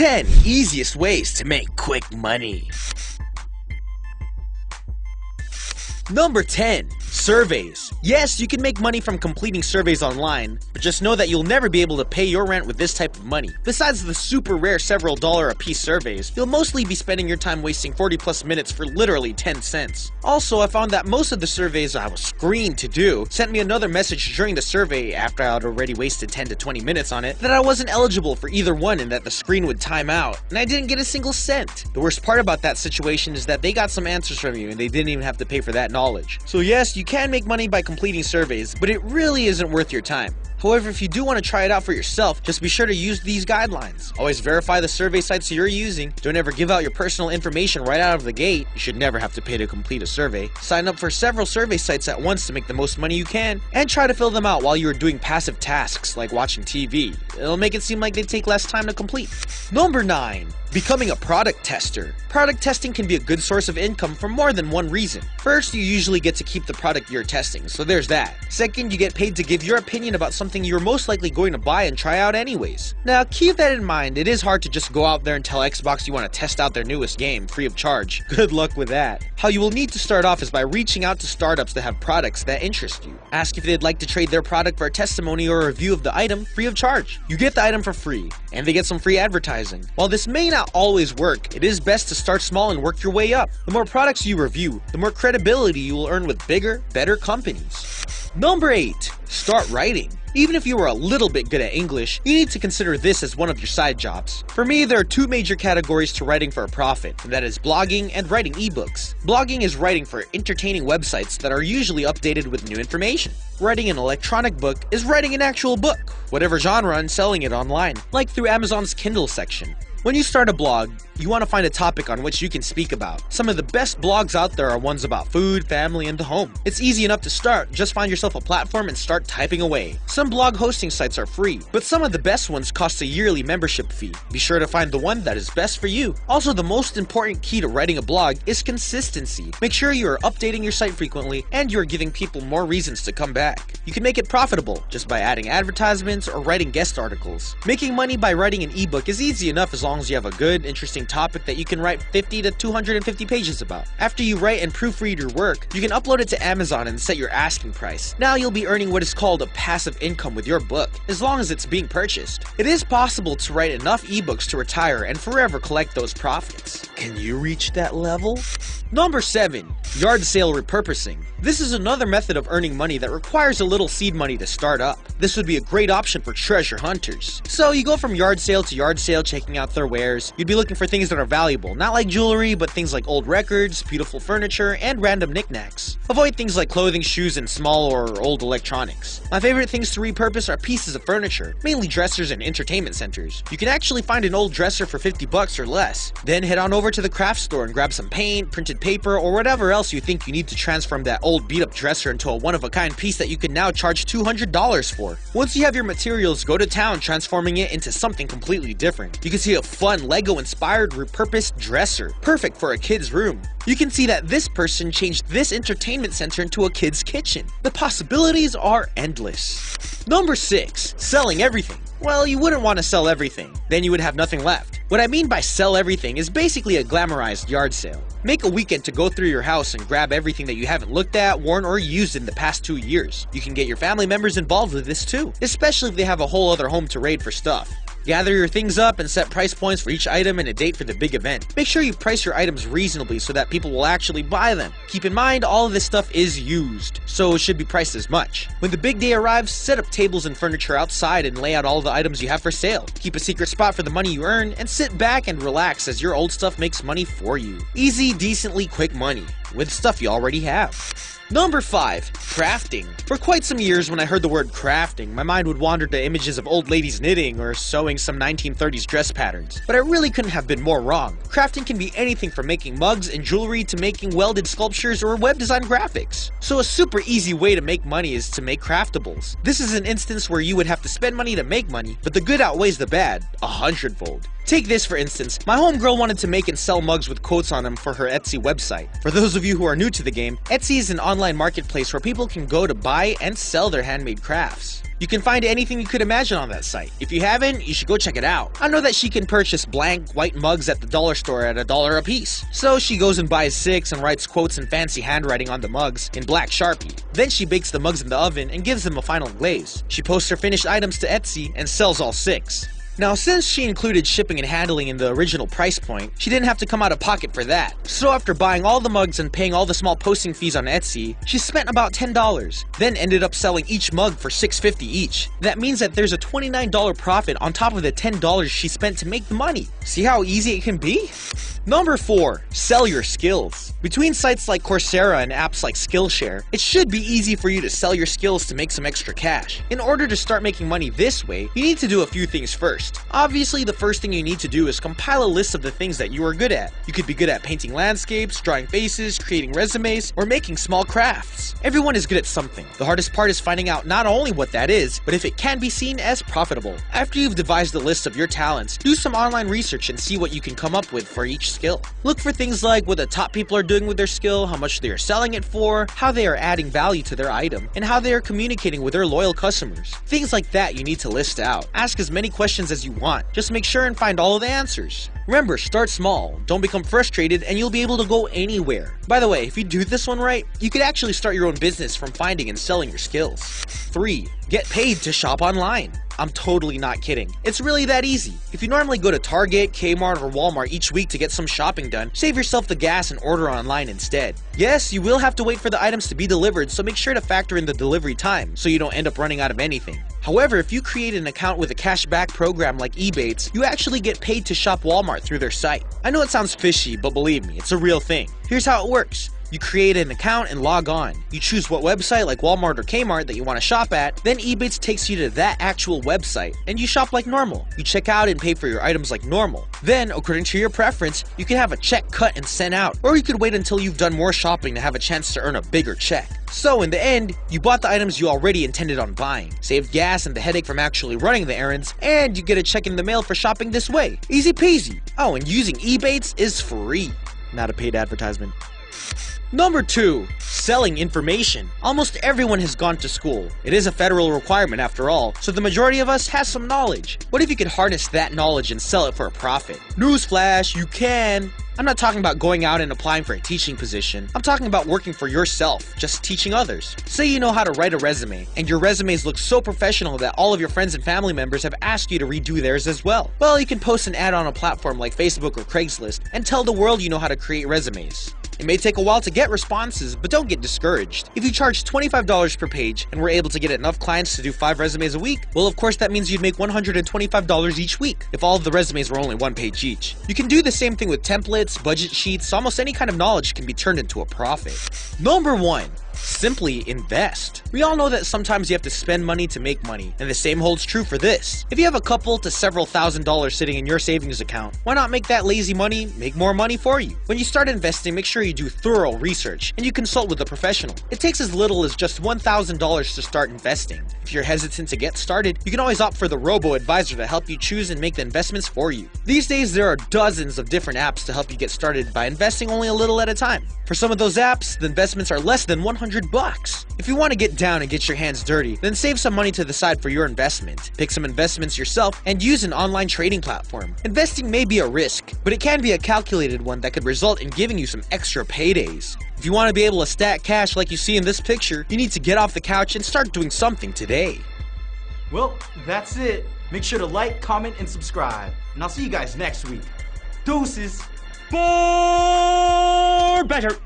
10 easiest ways to make quick money. Number 10. Surveys. Yes, you can make money from completing surveys online, but just know that you'll never be able to pay your rent with this type of money. Besides the super rare several dollar a piece surveys, you'll mostly be spending your time wasting 40 plus minutes for literally 10 cents. Also, I found that most of the surveys I was screened to do sent me another message during the survey after I had already wasted 10 to 20 minutes on it that I wasn't eligible for either one and that the screen would time out, and I didn't get a single cent. The worst part about that situation is that they got some answers from you and they didn't even have to pay for that knowledge. So yes, you can make money by completing surveys, but it really isn't worth your time. However, if you do want to try it out for yourself, just be sure to use these guidelines. Always verify the survey sites you're using. Don't ever give out your personal information right out of the gate. You should never have to pay to complete a survey. Sign up for several survey sites at once to make the most money you can, and try to fill them out while you're doing passive tasks like watching TV. It'll make it seem like they take less time to complete. Number 9. Becoming a product tester. Product testing can be a good source of income for more than one reason. First, you usually get to keep the product you're testing, so there's that. Second, you get paid to give your opinion about something you're most likely going to buy and try out anyways. Now, keep that in mind, it is hard to just go out there and tell Xbox you want to test out their newest game free of charge. Good luck with that. How you will need to start off is by reaching out to startups that have products that interest you. Ask if they'd like to trade their product for a testimony or a review of the item free of charge. You get the item for free, and they get some free advertising. While this may not always work, it is best to start small and work your way up. The more products you review, the more credibility you will earn with bigger, better companies. Number 8. Start writing. Even if you are a little bit good at English, you need to consider this as one of your side jobs. For me, there are two major categories to writing for a profit, and that is blogging and writing ebooks. Blogging is writing for entertaining websites that are usually updated with new information. Writing an electronic book is writing an actual book, whatever genre, and selling it online, like through Amazon's Kindle section. When you start a blog, you want to find a topic on which you can speak about. Some of the best blogs out there are ones about food, family, and the home. It's easy enough to start, just find yourself a platform and start typing away. Some blog hosting sites are free, but some of the best ones cost a yearly membership fee. Be sure to find the one that is best for you. Also, the most important key to writing a blog is consistency. Make sure you are updating your site frequently and you are giving people more reasons to come back. You can make it profitable just by adding advertisements or writing guest articles. Making money by writing an ebook is easy enough as long as you have a good, interesting topic that you can write 50 to 250 pages about. After you write and proofread your work, you can upload it to Amazon and set your asking price. Now you'll be earning what is called a passive income with your book, as long as it's being purchased. It is possible to write enough ebooks to retire and forever collect those profits. Can you reach that level? Number 7. Yard sale repurposing. This is another method of earning money that requires a little seed money to start up. This would be a great option for treasure hunters. So you go from yard sale to yard sale checking out their wares. You'd be looking for things that are valuable, not like jewelry, but things like old records, beautiful furniture, and random knickknacks. Avoid things like clothing, shoes, and small or old electronics. My favorite things to repurpose are pieces of furniture, mainly dressers and entertainment centers. You can actually find an old dresser for 50 bucks or less. Then head on over to the craft store and grab some paint, printed paper, or whatever else you think you need to transform that old beat-up dresser into a one-of-a-kind piece that you can now charge $200 for. Once you have your materials, go to town transforming it into something completely different. You can see a fun Lego-inspired repurposed dresser, perfect for a kid's room. You can see that this person changed this entertainment center into a kid's kitchen. The possibilities are endless. Number 6. Selling everything. Well, you wouldn't want to sell everything. Then you would have nothing left. What I mean by sell everything is basically a glamorized yard sale. Make a weekend to go through your house and grab everything that you haven't looked at, worn, or used in the past 2 years. You can get your family members involved with this too, especially if they have a whole other home to raid for stuff. Gather your things up and set price points for each item and a date for the big event. Make sure you price your items reasonably so that people will actually buy them. Keep in mind, all of this stuff is used, so it should be priced as much. When the big day arrives, set up tables and furniture outside and lay out all the items you have for sale. Keep a secret spot for the money you earn and sit back and relax as your old stuff makes money for you. Easy, decently quick money with stuff you already have. Number 5. Crafting. For quite some years when I heard the word crafting, my mind would wander to images of old ladies knitting or sewing some 1930s dress patterns. But I really couldn't have been more wrong. Crafting can be anything from making mugs and jewelry to making welded sculptures or web design graphics. So a super easy way to make money is to make craftables. This is an instance where you would have to spend money to make money, but the good outweighs the bad, 100-fold. Take this for instance, my homegirl wanted to make and sell mugs with quotes on them for her Etsy website. For those of you who are new to the game, Etsy is an online online marketplace where people can go to buy and sell their handmade crafts. You can find anything you could imagine on that site. If you haven't, you should go check it out. I know that she can purchase blank white mugs at the dollar store at $1 a piece. So she goes and buys 6 and writes quotes in fancy handwriting on the mugs in black Sharpie. Then she bakes the mugs in the oven and gives them a final glaze. She posts her finished items to Etsy and sells all 6. Now, since she included shipping and handling in the original price point, she didn't have to come out of pocket for that. So after buying all the mugs and paying all the small posting fees on Etsy, she spent about $10, then ended up selling each mug for $6.50 each. That means that there's a $29 profit on top of the $10 she spent to make the money. See how easy it can be? Number 4. Sell your skills. Between sites like Coursera and apps like Skillshare, it should be easy for you to sell your skills to make some extra cash. In order to start making money this way, you need to do a few things first. Obviously, the first thing you need to do is compile a list of the things that you are good at. You could be good at painting landscapes, drawing faces, creating resumes, or making small crafts. Everyone is good at something. The hardest part is finding out not only what that is, but if it can be seen as profitable. After you've devised a list of your talents, do some online research and see what you can come up with for each skill. Look for things like what the top people are doing with their skill, how much they are selling it for, how they are adding value to their item, and how they are communicating with their loyal customers. Things like that you need to list out. Ask as many questions as you want. Just make sure and find all of the answers. Remember, start small, don't become frustrated, and you'll be able to go anywhere. By the way, if you do this one right, you could actually start your own business from finding and selling your skills. 3. Get paid to shop online. I'm totally not kidding. It's really that easy. If you normally go to Target, Kmart, or Walmart each week to get some shopping done, save yourself the gas and order online instead. Yes, you will have to wait for the items to be delivered, so make sure to factor in the delivery time so you don't end up running out of anything. However, if you create an account with a cashback program like Ebates, you actually get paid to shop Walmart through their site. I know it sounds fishy, but believe me, it's a real thing. Here's how it works. You create an account and log on. You choose what website like Walmart or Kmart that you want to shop at, then Ebates takes you to that actual website, and you shop like normal. You check out and pay for your items like normal. Then, according to your preference, you can have a check cut and sent out, or you could wait until you've done more shopping to have a chance to earn a bigger check. So in the end, you bought the items you already intended on buying, saved gas and the headache from actually running the errands, and you get a check in the mail for shopping this way. Easy peasy. Oh, and using Ebates is free. Not a paid advertisement. Number 2. Selling information. Almost everyone has gone to school. It is a federal requirement after all, so the majority of us has some knowledge. What if you could harness that knowledge and sell it for a profit? Newsflash, you can! I'm not talking about going out and applying for a teaching position. I'm talking about working for yourself, just teaching others. Say you know how to write a resume, and your resumes look so professional that all of your friends and family members have asked you to redo theirs as well. Well, you can post an ad on a platform like Facebook or Craigslist and tell the world you know how to create resumes. It may take a while to get responses, but don't get discouraged. If you charge $25 per page and were able to get enough clients to do 5 resumes a week, well, of course that means you'd make $125 each week if all of the resumes were only 1 page each. You can do the same thing with templates, budget sheets. Almost any kind of knowledge can be turned into a profit. Number 1. Simply invest. We all know that sometimes you have to spend money to make money, and the same holds true for this. If you have a couple to several $1,000s sitting in your savings account, why not make that lazy money make more money for you? When you start investing, make sure you do thorough research and you consult with a professional. It takes as little as just $1,000 to start investing. If you're hesitant to get started, you can always opt for the robo-advisor to help you choose and make the investments for you. These days, there are dozens of different apps to help you get started by investing only a little at a time. For some of those apps, the investments are less than $100. If you want to get down and get your hands dirty, then save some money to the side for your investment. Pick some investments yourself and use an online trading platform. Investing may be a risk, but it can be a calculated one that could result in giving you some extra paydays. If you want to be able to stack cash like you see in this picture, you need to get off the couch and start doing something today. Well, that's it. Make sure to like, comment, and subscribe. And I'll see you guys next week. Deuces. For better.